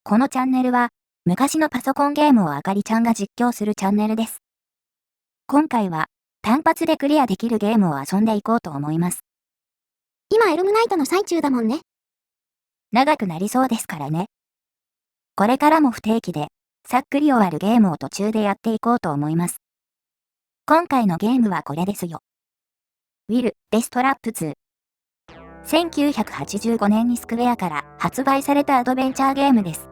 このチャンネルは、昔のパソコンゲームをあかりちゃんが実況するチャンネルです。今回は、単発でクリアできるゲームを遊んでいこうと思います。今エルムナイトの最中だもんね。長くなりそうですからね。これからも不定期で、さっくり終わるゲームを途中でやっていこうと思います。今回のゲームはこれですよ。ウィル・デストラップ2。1985年にスクウェアから発売されたアドベンチャーゲームです。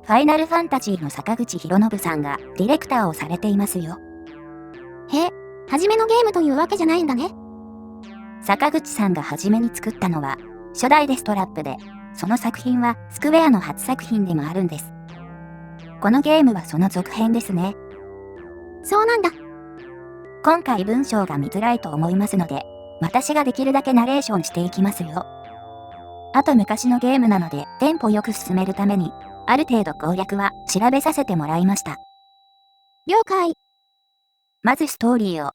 ファイナルファンタジーの坂口博信さんがディレクターをされていますよ。へえ、初めのゲームというわけじゃないんだね。坂口さんが初めに作ったのは初代デストラップで、その作品はスクウェアの初作品でもあるんです。このゲームはその続編ですね。そうなんだ。今回文章が見づらいと思いますので、私ができるだけナレーションしていきますよ。あと昔のゲームなのでテンポよく進めるために、ある程度攻略は調べさせてもらいました。了解。まずストーリーを。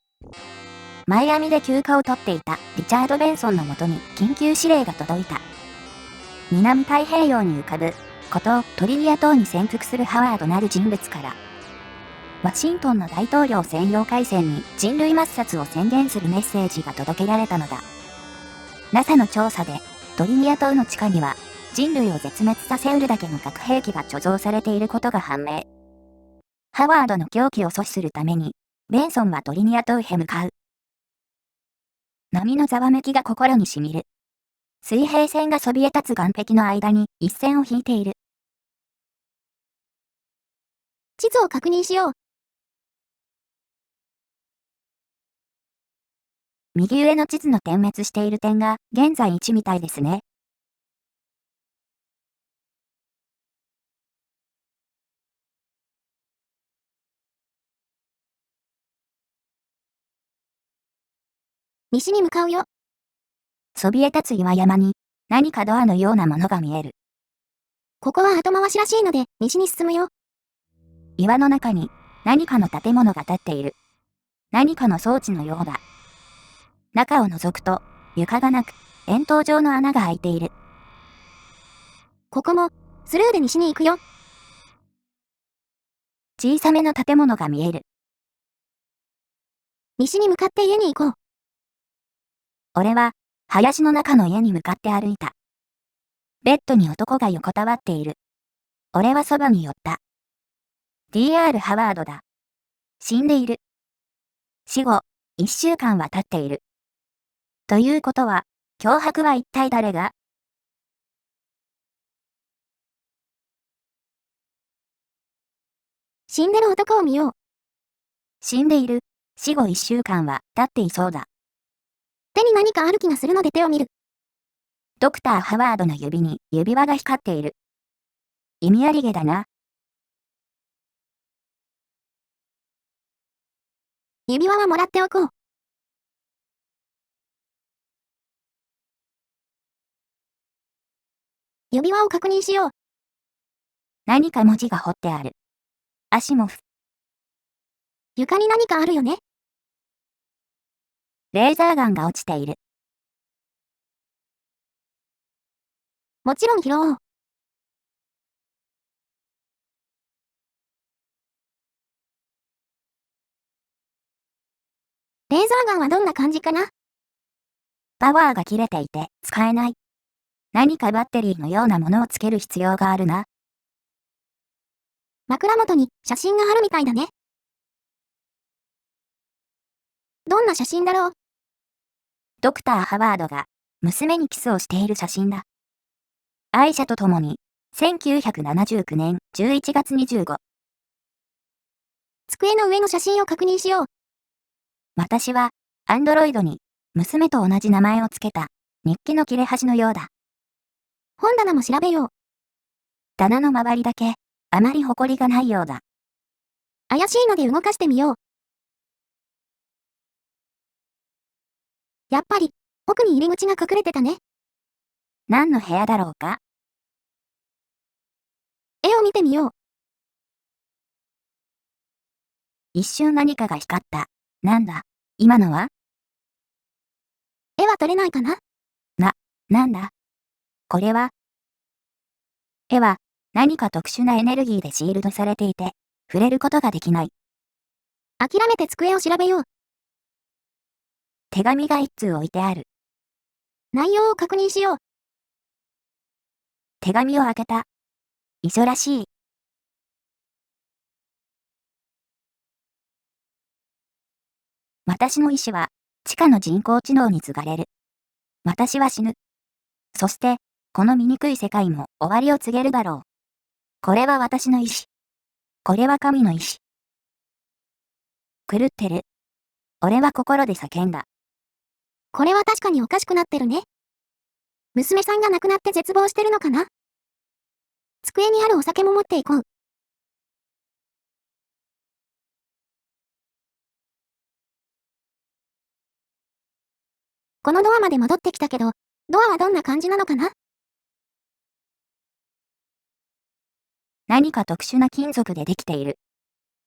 マイアミで休暇を取っていたリチャード・ベンソンのもとに緊急指令が届いた。南太平洋に浮かぶ孤島トリニア島に潜伏するハワードなる人物から、ワシントンの大統領専用回線に人類抹殺を宣言するメッセージが届けられたのだ。NASA の調査でトリニア島の地下には人類を絶滅させうるだけの核兵器が貯蔵されていることが判明。ハワードの狂気を阻止するために、ベンソンはトリニア島へ向かう。波のざわめきが心にしみる。水平線がそびえ立つ岸壁の間に一線を引いている。地図を確認しよう。右上の地図の点滅している点が現在1みたいですね。西に向かうよ。そびえ立つ岩山に何かドアのようなものが見える。ここは後回しらしいので西に進むよ。岩の中に何かの建物が建っている。何かの装置のようだ。中を覗くと床がなく円筒状の穴が開いている。ここもスルーで西に行くよ。小さめの建物が見える。西に向かって家に行こう。俺は林の中の家に向かって歩いた。ベッドに男が横たわっている。俺はそばに寄った。Dr. ハワードだ。死んでいる。死後、1週間は経っている。ということは、脅迫は一体誰が？死んでる男を見よう。死んでいる。死後1週間は経っていそうだ。手に何かある気がするので手を見る。ドクター・ハワードの指に指輪が光っている。意味ありげだな。指輪はもらっておこう。指輪を確認しよう。何か文字が彫ってある。アシモフ。床に何かあるよね。レーザーガンが落ちている。もちろん拾おう。レーザーガンはどんな感じかな？パワーが切れていて使えない。何かバッテリーのようなものをつける必要があるな。枕元に写真があるみたいだね。どんな写真だろう？ドクター・ハワードが娘にキスをしている写真だ。愛車と共に1979年11月25。机の上の写真を確認しよう。私はアンドロイドに娘と同じ名前をつけた日記の切れ端のようだ。本棚も調べよう。棚の周りだけあまり埃がないようだ。怪しいので動かしてみよう。やっぱり奥に入り口が隠れてたね。何の部屋だろうか？絵を見てみよう。一瞬何かが光った。なんだ？今のは？絵は撮れないかな？なんだ？これは？絵は何か特殊なエネルギーでシールドされていて、触れることができない。諦めて机を調べよう。手紙が一通置いてある。内容を確認しよう。手紙を開けた。遺書らしい。私の意志は、地下の人工知能に継がれる。私は死ぬ。そして、この醜い世界も終わりを告げるだろう。これは私の意志。これは神の意志。狂ってる。俺は心で叫んだ。これは確かにおかしくなってるね。娘さんが亡くなって絶望してるのかな？机にあるお酒も持っていこう。このドアまで戻ってきたけど、ドアはどんな感じなのかな？何か特殊な金属でできている。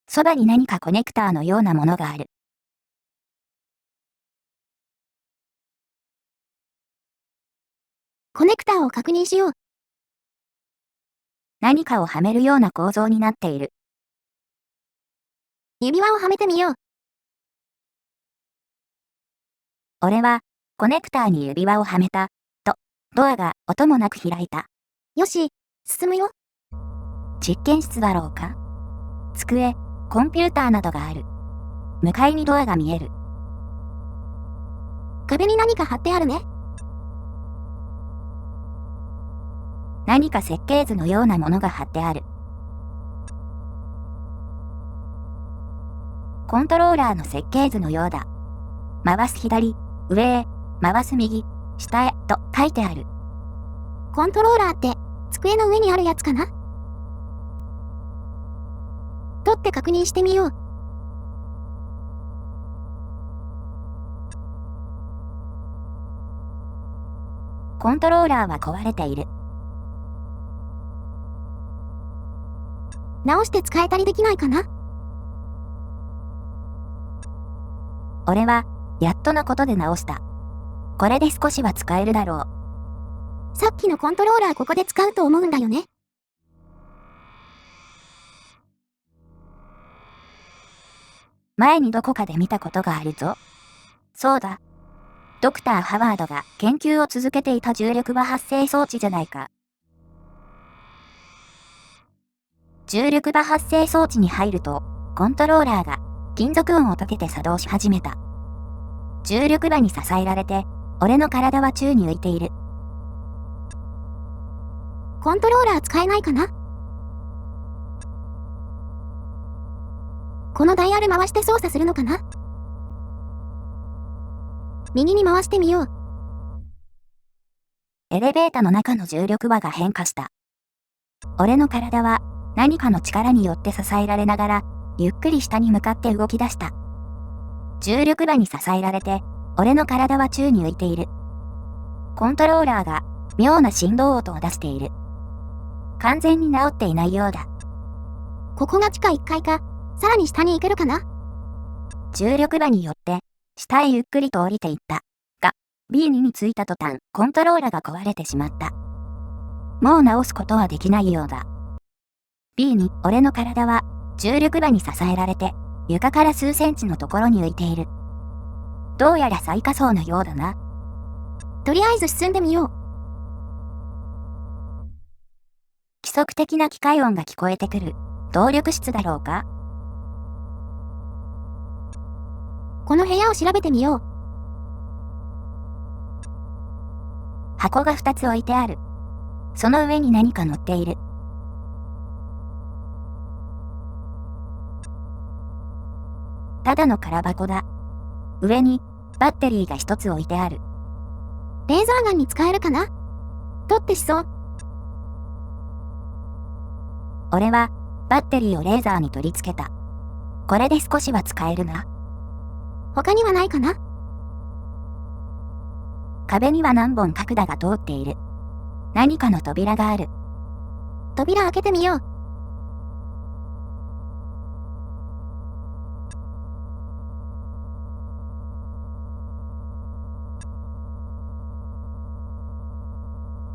そばに何かコネクターのようなものがある。コネクターを確認しよう。何かをはめるような構造になっている。指輪をはめてみよう。俺は、コネクターに指輪をはめた。と、ドアが音もなく開いた。よし、進むよ。実験室だろうか？机、コンピューターなどがある。向かいにドアが見える。壁に何か貼ってあるね。何か設計図のようなものが貼ってある。コントローラーの設計図のようだ。回す左、上へ、回す右、下へ、と書いてある。コントローラーって、机の上にあるやつかな？取って確認してみよう。コントローラーは壊れている。直して使えたりできないかな？俺は、やっとのことで直した。これで少しは使えるだろう。さっきのコントローラーここで使うと思うんだよね。前にどこかで見たことがあるぞ。そうだ。ドクター・ハワードが研究を続けていた重力場発生装置じゃないか。重力場発生装置に入ると、コントローラーが金属音を立てて作動し始めた。重力場に支えられて、俺の体は宙に浮いている。コントローラー使えないかな？このダイヤル回して操作するのかな？右に回してみよう。エレベータの中の重力場が変化した。俺の体は何かの力によって支えられながら、ゆっくり下に向かって動き出した。重力場に支えられて、俺の体は宙に浮いている。コントローラーが妙な振動音を出している。完全に治っていないようだ。ここが地下1階か、さらに下に行けるかな？重力場によって、下へゆっくりと降りていった。が、B2 に着いた途端、コントローラーが壊れてしまった。もう直すことはできないようだ。B2、俺の体は、重力場に支えられて、床から数センチのところに浮いている。どうやら最下層のようだな。とりあえず進んでみよう。規則的な機械音が聞こえてくる。動力室だろうか？この部屋を調べてみよう。箱が2つ置いてある。その上に何か乗っている。ただの空箱だ。上にバッテリーが1つ置いてある。レーザーガンに使えるかな？取ってしそう。俺はバッテリーをレーザーに取り付けた。これで少しは使えるな。他にはないかな？壁には何本角田が通っている。何かの扉がある。扉開けてみよう。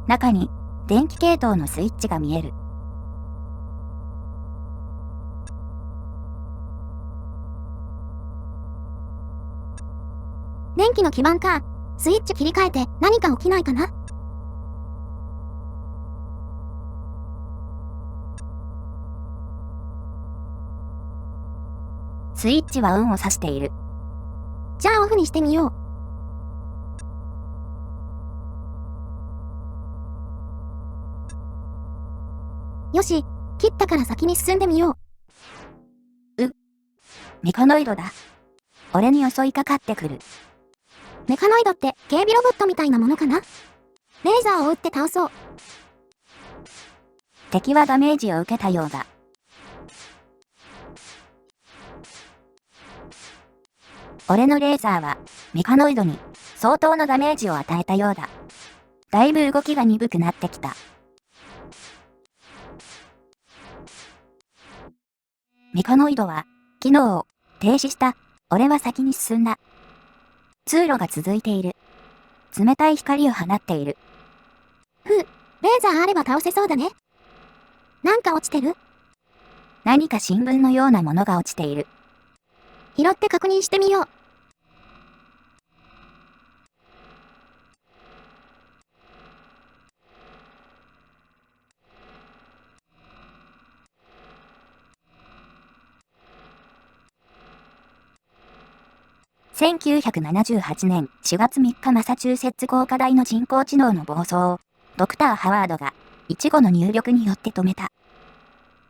中に電気系統のスイッチが見える。電気の基板か。スイッチ切り替えて何か起きないかな？スイッチはオンを指している。じゃあオフにしてみよう。よし、切ったから先に進んでみよう。メカノイドだ。俺に襲いかかってくる。メカノイドって警備ロボットみたいなものかな？レーザーを撃って倒そう。敵はダメージを受けたようだ。俺のレーザーはメカノイドに相当のダメージを与えたようだ。だいぶ動きが鈍くなってきた。メカノイドは機能を停止した。俺は先に進んだ。通路が続いている。冷たい光を放っている。レーザーあれば倒せそうだね。なんか落ちてる？何か新聞のようなものが落ちている。拾って確認してみよう。1978年4月3日マサチューセッツ工科大の人工知能の暴走をドクター・ハワードが一語の入力によって止めた。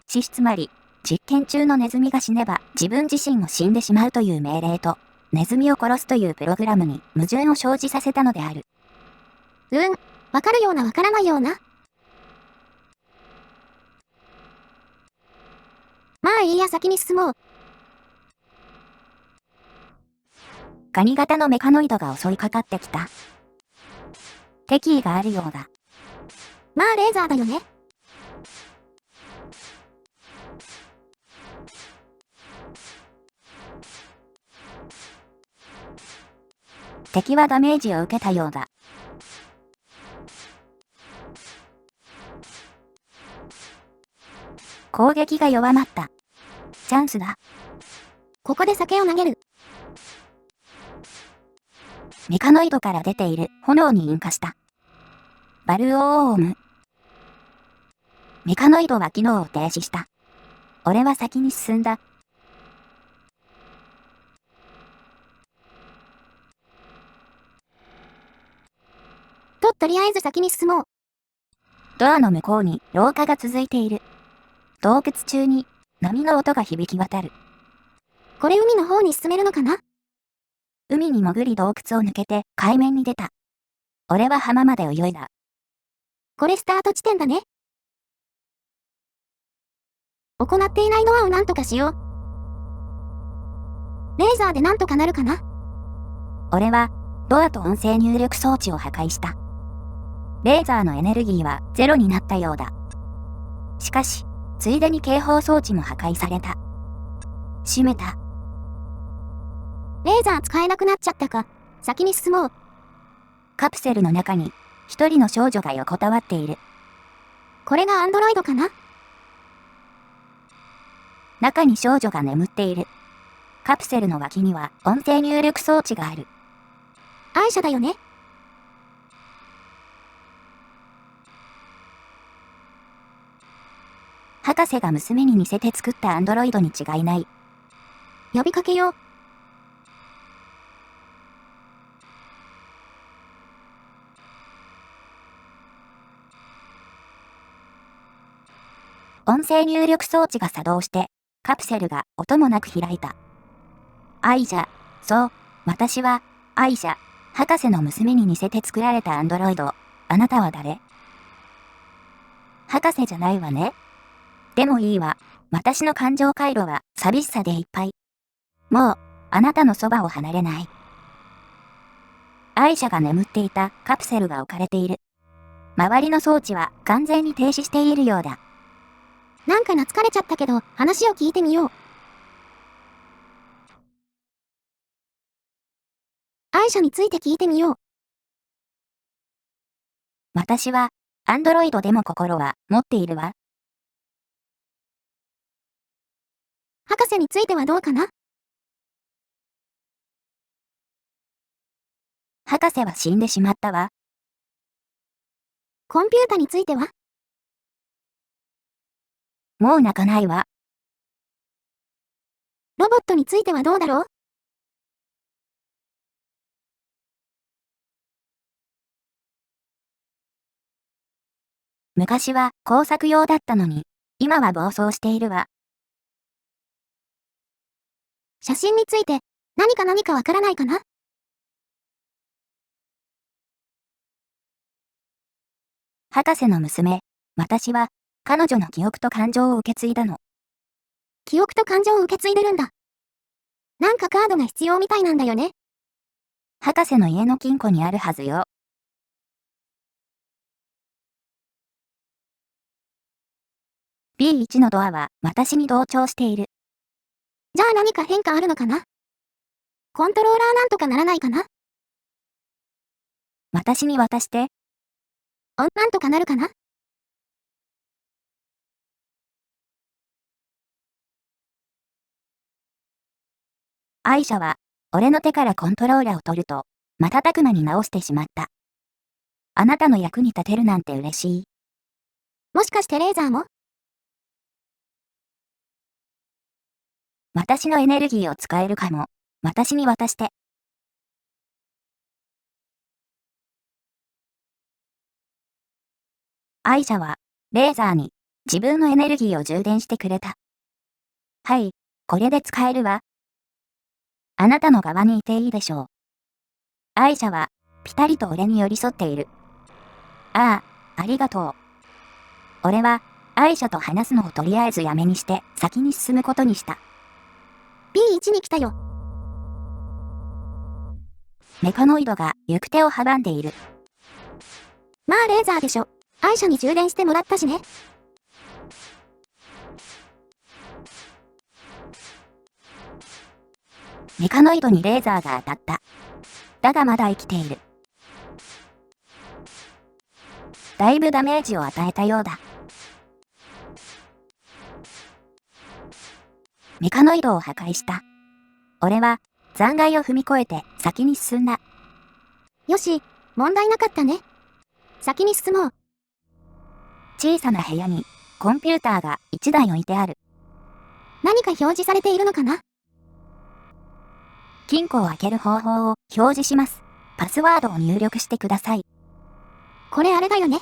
つまり、実験中のネズミが死ねば自分自身も死んでしまうという命令と、ネズミを殺すというプログラムに矛盾を生じさせたのである。わかるようなわからないような。まあいいや、先に進もう。ガニ型のメカノイドが襲いかかってきた。敵意があるようだ。まあレーザーだよね。敵はダメージを受けたようだ。攻撃が弱まった。チャンスだ。ここで酒を投げる。メカノイドから出ている炎に引火した。バルオーム。メカノイドは機能を停止した。俺は先に進んだ。とりあえず先に進もう。ドアの向こうに廊下が続いている。洞窟中に波の音が響き渡る。これ海の方に進めるのかな？海に潜り洞窟を抜けて海面に出た。俺は浜まで泳いだ。これスタート地点だね。行っていないドアをなんとかしよう。レーザーでなんとかなるかな？俺はドアと音声入力装置を破壊した。レーザーのエネルギーはゼロになったようだ。しかし、ついでに警報装置も破壊された。閉めた。レーザー使えなくなっちゃったか。先に進もう。カプセルの中に一人の少女が横たわっている。これがアンドロイドかな？中に少女が眠っている。カプセルの脇には音声入力装置がある。アイシャだよね。博士が娘に似せて作ったアンドロイドに違いない。呼びかけよう。音声入力装置が作動して、カプセルが音もなく開いた。アイシャ、そう、私は、アイシャ、博士の娘に似せて作られたアンドロイド。あなたは誰？博士じゃないわね。でもいいわ。私の感情回路は寂しさでいっぱい。もう、あなたのそばを離れない。アイシャが眠っていたカプセルが置かれている。周りの装置は完全に停止しているようだ。なんか懐かれちゃったけど、話を聞いてみよう。アイシャについて聞いてみよう。私は、アンドロイドでも心は持っているわ。博士についてはどうかな？博士は死んでしまったわ。コンピュータについては？もう泣かないわ。ロボットについてはどうだろう？昔は工作用だったのに、今は暴走しているわ。写真について何かわからないかな？博士の娘、私は彼女の記憶と感情を受け継いだの。記憶と感情を受け継いでるんだ。なんかカードが必要みたいなんだよね。博士の家の金庫にあるはずよ。B1 のドアは私に同調している。じゃあ何か変化あるのかな？コントローラーなんとかならないかな？私に渡して。なんとかなるかな？アイシャは、俺の手からコントローラーを取ると、瞬く間に直してしまった。あなたの役に立てるなんて嬉しい。もしかしてレーザーも？私のエネルギーを使えるかも。私に渡して。アイシャは、レーザーに、自分のエネルギーを充電してくれた。はい、これで使えるわ。あなたの側にいていいでしょう。アイシャは、ぴたりと俺に寄り添っている。ああ、ありがとう。俺は、アイシャと話すのをとりあえずやめにして、先に進むことにした。B1 に来たよ。メカノイドが行く手を阻んでいる。まあレーザーでしょ。アイシャに充電してもらったしね。メカノイドにレーザーが当たった。だがまだ生きている。だいぶダメージを与えたようだ。メカノイドを破壊した。俺は残骸を踏み越えて先に進んだ。よし、問題なかったね。先に進もう。小さな部屋にコンピューターが1台置いてある。何か表示されているのかな？金庫を開ける方法を表示します。パスワードを入力してください。これあれだよね。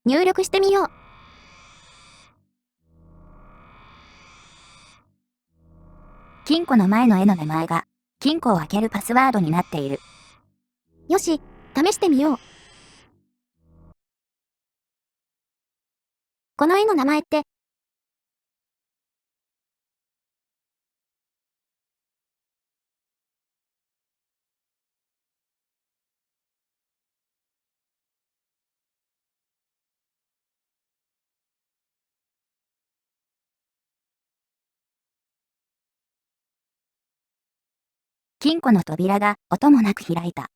入力してみよう。金庫の前の絵の名前が金庫を開けるパスワードになっている。よし、試してみよう。この絵の名前って、金庫の扉が音もなく開いた。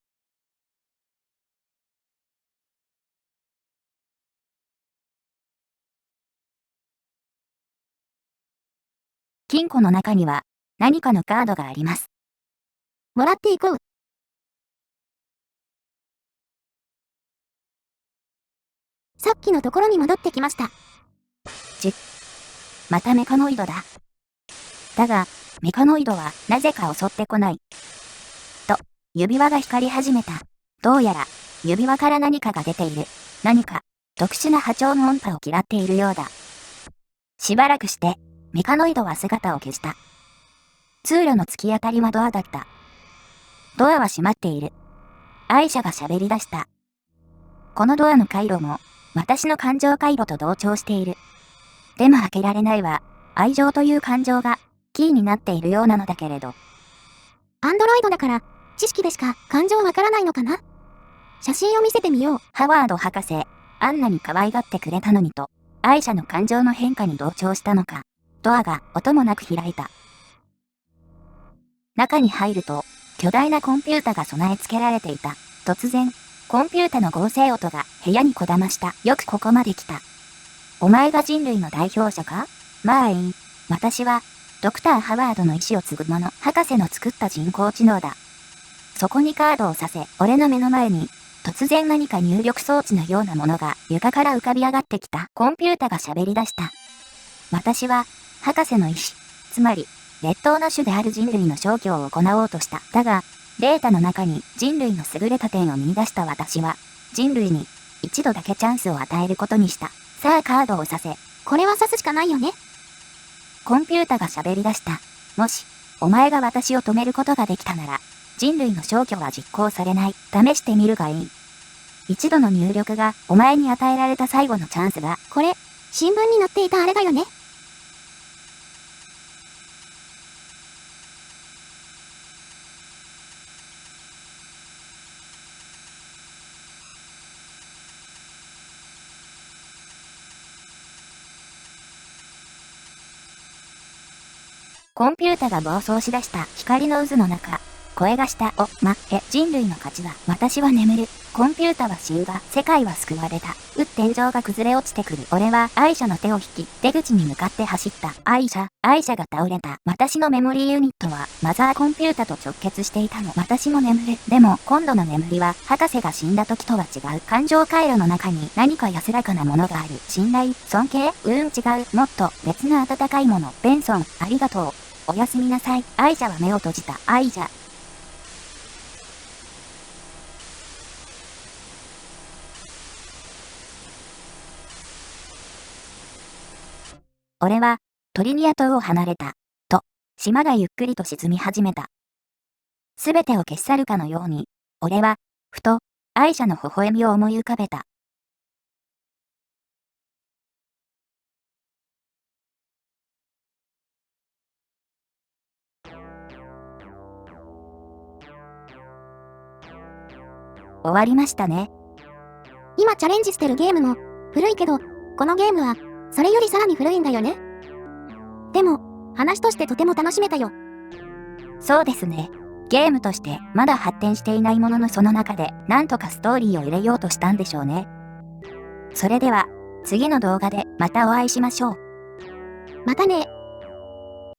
金庫の中には何かのカードがあります。もらっていこう。さっきのところに戻ってきました。またメカノイドだ。だが、メカノイドはなぜか襲ってこない。と、指輪が光り始めた。どうやら、指輪から何かが出ている。何か、特殊な波長の音波を嫌っているようだ。しばらくして、メカノイドは姿を消した。通路の突き当たりはドアだった。ドアは閉まっている。アイシャが喋り出した。このドアの回路も、私の感情回路と同調している。でも開けられないわ。愛情という感情が、キーになっているようなのだけれど。アンドロイドだから、知識でしか感情わからないのかな？写真を見せてみよう。ハワード博士、あんなに可愛がってくれたのにと、アイシャの感情の変化に同調したのか、ドアが音もなく開いた。中に入ると、巨大なコンピュータが備え付けられていた。突然、コンピュータの合成音が部屋にこだました。よくここまで来た。お前が人類の代表者か？まあいい。私は、ドクター・ハワードの意志を継ぐ者、博士の作った人工知能だ。そこにカードをさせ、俺の目の前に、突然何か入力装置のようなものが床から浮かび上がってきた。コンピュータが喋り出した。私は、博士の意志、つまり、劣等な種である人類の消去を行おうとした。だが、データの中に人類の優れた点を見出した私は、人類に一度だけチャンスを与えることにした。さあカードをさせ。これは刺すしかないよね。コンピュータが喋り出した。もし、お前が私を止めることができたなら、人類の消去は実行されない。試してみるがいい。一度の入力がお前に与えられた最後のチャンスだ。これ、新聞に載っていたあれだよね。コンピュータが暴走しだした光の渦の中、声がした。人類の勝ちだ。私は眠る。コンピュータは死んだ。世界は救われた。天井が崩れ落ちてくる。俺はアイシャの手を引き、出口に向かって走った。アイシャが倒れた。私のメモリーユニットはマザーコンピュータと直結していたの。私も眠る。でも今度の眠りは博士が死んだ時とは違う。感情回路の中に何か安らかなものがある。信頼、尊敬、違う。もっと別な温かいもの。ベンソン、ありがとう。おやすみなさい。アイシャは目を閉じた。アイシャ。俺はトリニア島を離れた。と、島がゆっくりと沈み始めた。すべてを消し去るかのように、俺は、ふと、アイシャの微笑みを思い浮かべた。終わりましたね。今チャレンジしてるゲームも、古いけど、このゲームは、それよりさらに古いんだよね。でも、話としてとても楽しめたよ。そうですね。ゲームとしてまだ発展していないもののその中でなんとかストーリーを入れようとしたんでしょうね。それでは、次の動画でまたお会いしましょう。またね。